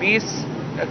20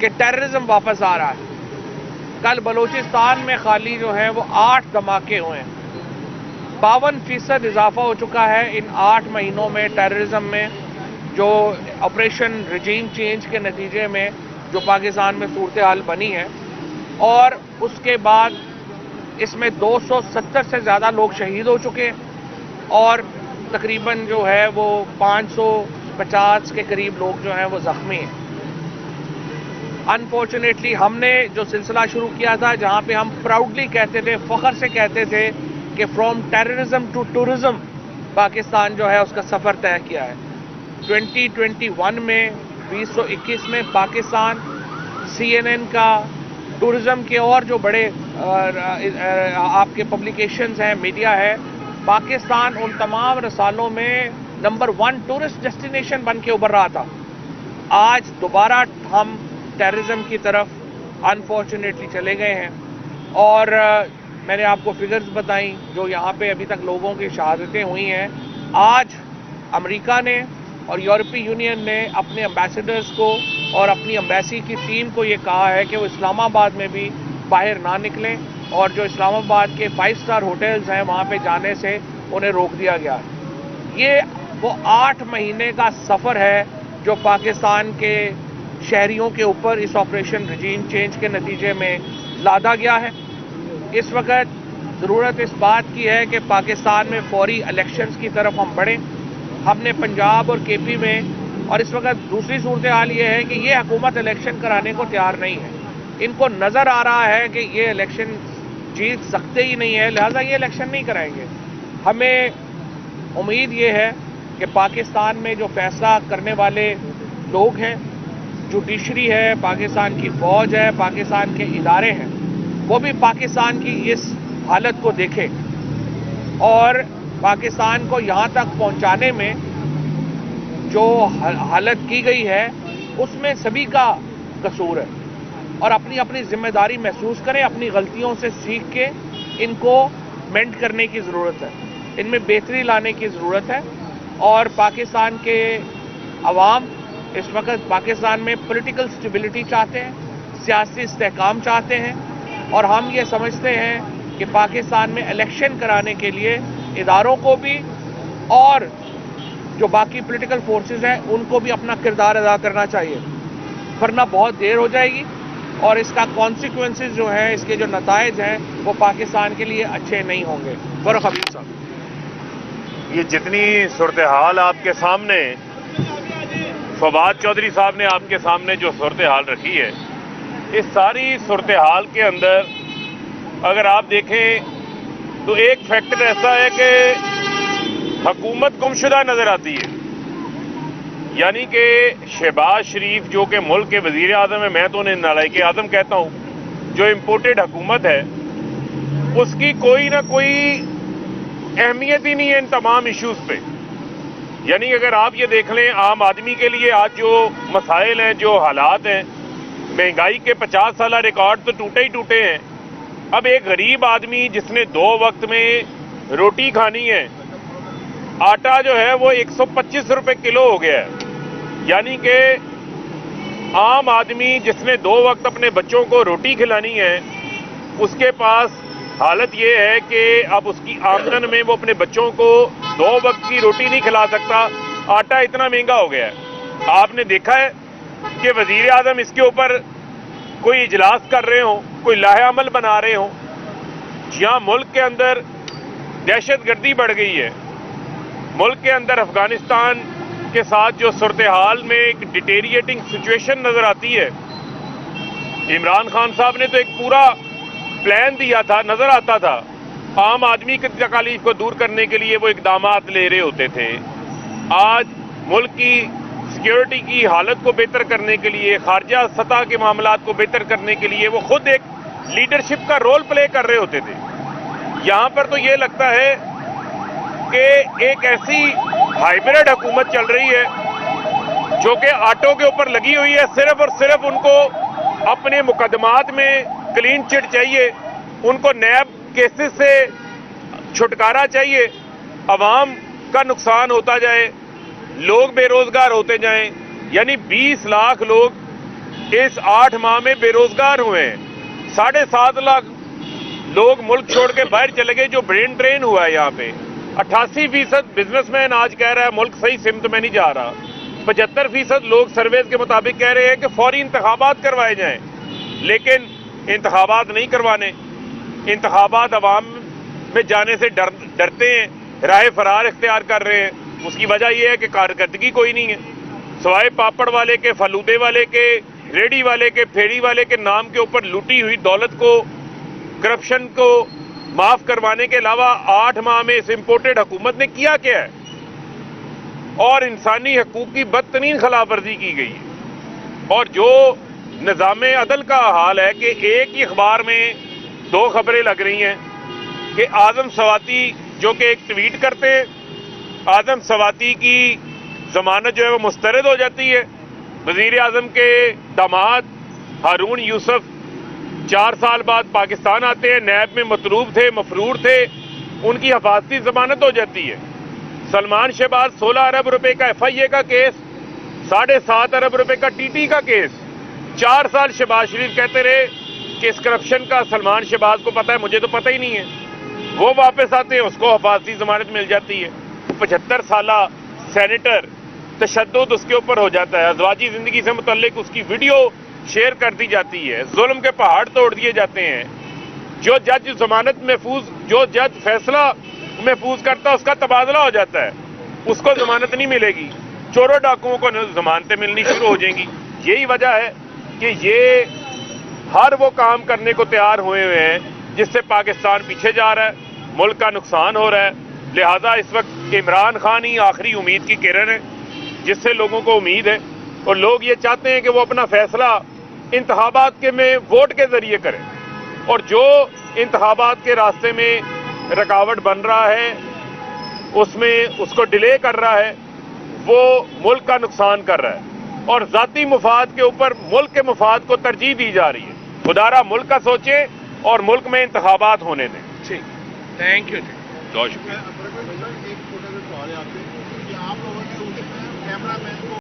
کہ ٹیررزم واپس آ رہا ہے. کل بلوچستان میں خالی جو ہے وہ 8 دھماکے ہوئے ہیں. 52% اضافہ ہو چکا ہے ان 8 مہینوں میں ٹیررزم میں، جو آپریشن رجیم چینج کے نتیجے میں جو پاکستان میں صورتحال بنی ہے. اور اس کے بعد اس میں 270 سے زیادہ لوگ شہید ہو چکے ہیں اور تقریباً جو ہے وہ 550 کے قریب لوگ جو ہیں وہ زخمی ہیں. انفارچونیٹلی ہم نے جو سلسلہ شروع کیا تھا، جہاں پہ ہم پراؤڈلی کہتے تھے، فخر سے کہتے تھے کہ from terrorism to tourism Pakistan جو ہے اس کا سفر طے کیا ہے. 2021 میں 2021 میں پاکستان CNN کا ٹورزم کے اور جو بڑے آپ کے پبلیکیشنز ہیں، میڈیا ہے، پاکستان ان تمام رسالوں میں نمبر 1 ٹورسٹ ڈیسٹینیشن بن کے ابھر رہا تھا. آج دوبارہ ہم ٹیررزم کی طرف انفارچونیٹلی چلے گئے ہیں. اور میں نے آپ کو فگرز بتائیں جو یہاں پہ ابھی تک لوگوں کی شہادتیں ہوئی ہیں. آج امریکہ نے اور یورپی یونین نے اپنے امبیسڈرز کو اور اپنی امبیسی کی ٹیم کو یہ کہا ہے کہ وہ اسلام آباد میں بھی باہر نہ نکلیں، اور جو اسلام آباد کے 5 اسٹار ہوٹلز ہیں وہاں پہ جانے سے انہیں روک دیا گیا ہے. یہ وہ 8 مہینے کا سفر ہے جو پاکستان کے شہریوں کے اوپر اس آپریشن رجیم چینج کے نتیجے میں لادا گیا ہے. اس وقت ضرورت اس بات کی ہے کہ پاکستان میں فوری الیکشنز کی طرف ہم بڑھیں. ہم نے پنجاب اور KP میں، اور اس وقت دوسری صورتحال یہ ہے کہ یہ حکومت الیکشن کرانے کو تیار نہیں ہے. ان کو نظر آ رہا ہے کہ یہ الیکشن جیت سکتے ہی نہیں ہے، لہذا یہ الیکشن نہیں کرائیں گے. ہمیں امید یہ ہے کہ پاکستان میں جو فیصلہ کرنے والے لوگ ہیں، جوڈیشری ہے، پاکستان کی فوج ہے، پاکستان کے ادارے ہیں، وہ بھی پاکستان کی اس حالت کو دیکھیں اور پاکستان کو یہاں تک پہنچانے میں جو حالت کی گئی ہے اس میں سبھی کا قصور ہے، اور اپنی اپنی ذمہ داری محسوس کریں. اپنی غلطیوں سے سیکھ کے ان کو مینڈ کرنے کی ضرورت ہے، ان میں بہتری لانے کی ضرورت ہے. اور پاکستان کے عوام اس وقت پاکستان میں پولیٹیکل سٹیبلٹی چاہتے ہیں، سیاسی استحکام چاہتے ہیں، اور ہم یہ سمجھتے ہیں کہ پاکستان میں الیکشن کرانے کے لیے اداروں کو بھی اور جو باقی پولیٹیکل فورسز ہیں ان کو بھی اپنا کردار ادا کرنا چاہیے، ورنہ بہت دیر ہو جائے گی اور اس کا کانسیکوینسز جو ہیں، اس کے جو نتائج ہیں وہ پاکستان کے لیے اچھے نہیں ہوں گے. فاروق حبیب صاحب، یہ جتنی صورتحال آپ کے سامنے، فواد چودھری صاحب نے آپ کے سامنے جو صورتحال رکھی ہے، اس ساری صورتحال کے اندر اگر آپ دیکھیں تو ایک فیکٹر ایسا ہے کہ حکومت گمشدہ نظر آتی ہے. یعنی کہ شہباز شریف جو کہ ملک کے وزیر اعظم ہیں، میں تو انہیں نالائق اعظم کہتا ہوں، جو امپورٹڈ حکومت ہے، اس کی کوئی نہ کوئی اہمیت ہی نہیں ہے ان تمام ایشوز پہ. یعنی اگر آپ یہ دیکھ لیں، عام آدمی کے لیے آج جو مسائل ہیں، جو حالات ہیں، مہنگائی کے 50 سالہ ریکارڈ تو ٹوٹے ہی ٹوٹے ہیں. اب ایک غریب آدمی جس نے 2 وقت میں روٹی کھانی ہے، آٹا جو ہے وہ 125 روپے کلو ہو گیا ہے. یعنی کہ عام آدمی جس نے 2 وقت اپنے بچوں کو روٹی کھلانی ہے، اس کے پاس حالت یہ ہے کہ اب اس کی آمدن میں وہ اپنے بچوں کو 2 وقت کی روٹی نہیں کھلا سکتا. آٹا اتنا مہنگا ہو گیا ہے. آپ نے دیکھا ہے کہ وزیر اعظم اس کے اوپر کوئی اجلاس کر رہے ہوں، کوئی لاہ عمل بنا رہے ہوں. جہاں ملک کے اندر دہشت گردی بڑھ گئی ہے، ملک کے اندر افغانستان کے ساتھ جو صورتحال میں ایک ڈیٹیریٹنگ سچویشن نظر آتی ہے. عمران خان صاحب نے تو ایک پورا پلان دیا تھا، نظر آتا تھا عام آدمی کی تکالیف کو دور کرنے کے لیے وہ اقدامات لے رہے ہوتے تھے. آج ملک کی سیکیورٹی کی حالت کو بہتر کرنے کے لیے، خارجہ سطح کے معاملات کو بہتر کرنے کے لیے وہ خود ایک لیڈرشپ کا رول پلے کر رہے ہوتے تھے. یہاں پر تو یہ لگتا ہے کہ ایک ایسی ہائیبرڈ حکومت چل رہی ہے جو کہ آٹوں کے اوپر لگی ہوئی ہے. صرف اور صرف ان کو اپنے مقدمات میں کلین چٹ چاہیے، ان کو نیب کیسز سے چھٹکارا چاہیے. عوام کا نقصان ہوتا جائے، لوگ بے روزگار ہوتے جائیں. یعنی 20 لاکھ لوگ اس 8 ماہ میں بے روزگار ہوئے ہیں. 7.5 لاکھ لوگ ملک چھوڑ کے باہر چلے گئے جو برین ڈرین ہوا ہے یہاں پہ. 88% بزنس مین آج کہہ رہا ہے ملک صحیح سمت میں نہیں جا رہا. 75% لوگ سرویز کے مطابق کہہ رہے ہیں کہ فوری انتخابات کروائے جائیں, لیکن انتخابات نہیں کروانے. انتخابات عوام میں جانے سے ڈرتے ہیں, راہ فرار اختیار کر رہے ہیں. اس کی وجہ یہ ہے کہ کارکردگی کوئی نہیں ہے, سوائے پاپڑ والے کے, فلودے والے کے, ریڑی والے کے, پھیڑی والے کے نام کے اوپر لوٹی ہوئی دولت کو, کرپشن کو معاف کروانے کے علاوہ 8 ماہ میں اس امپورٹڈ حکومت نے کیا ہے. اور انسانی حقوق کی بدترین خلاف ورزی کی گئی ہے. اور جو نظام عدل کا حال ہے کہ ایک ہی اخبار میں 2 خبریں لگ رہی ہیں کہ اعظم سواتی جو کہ ایک ٹویٹ کرتے ہیں, اعظم سواتی کی ضمانت جو ہے وہ مسترد ہو جاتی ہے. وزیر اعظم کے داماد ہارون یوسف 4 سال بعد پاکستان آتے ہیں, نیب میں مطلوب تھے, مفرور تھے, ان کی حفاظتی ضمانت ہو جاتی ہے. سلمان شہباز 16 ارب روپے کا FIA کا کیس, 7.5 ارب روپے کا TT کا کیس. 4 سال شہباز شریف کہتے رہے کہ اس کرپشن کا سلمان شہباز کو پتہ ہے, مجھے تو پتہ ہی نہیں ہے. وہ واپس آتے ہیں, اس کو حفاظتی ضمانت مل جاتی ہے. 75 سالہ سینیٹر, تشدد اس کے اوپر ہو جاتا ہے, ازواجی زندگی سے متعلق اس کی ویڈیو شیئر کر دی جاتی ہے, ظلم کے پہاڑ توڑ دیے جاتے ہیں. جو جج ضمانت محفوظ, جو جج فیصلہ محفوظ کرتا ہے اس کا تبادلہ ہو جاتا ہے, اس کو ضمانت نہیں ملے گی. چوروں ڈاکوؤں کو ضمانتیں ملنی شروع ہو جائیں گی. یہی وجہ ہے کہ یہ ہر وہ کام کرنے کو تیار ہوئے ہیں جس سے پاکستان پیچھے جا رہا ہے, ملک کا نقصان ہو رہا ہے. لہذا اس وقت عمران خان ہی آخری امید کی کرن ہے جس سے لوگوں کو امید ہے, اور لوگ یہ چاہتے ہیں کہ وہ اپنا فیصلہ انتخابات کے میں ووٹ کے ذریعے کریں. اور جو انتخابات کے راستے میں رکاوٹ بن رہا ہے, اس میں اس کو ڈیلے کر رہا ہے, وہ ملک کا نقصان کر رہا ہے, اور ذاتی مفاد کے اوپر ملک کے مفاد کو ترجیح دی جا رہی ہے. خدارا ملک کا سوچیں اور ملک میں انتخابات ہونے دیں. ٹھیک, تھینک یو. بہت شکریہ. ایک چھوٹا سا سوال ہے آپ سے کہ آپ لوگوں نے کیمرہ مین کو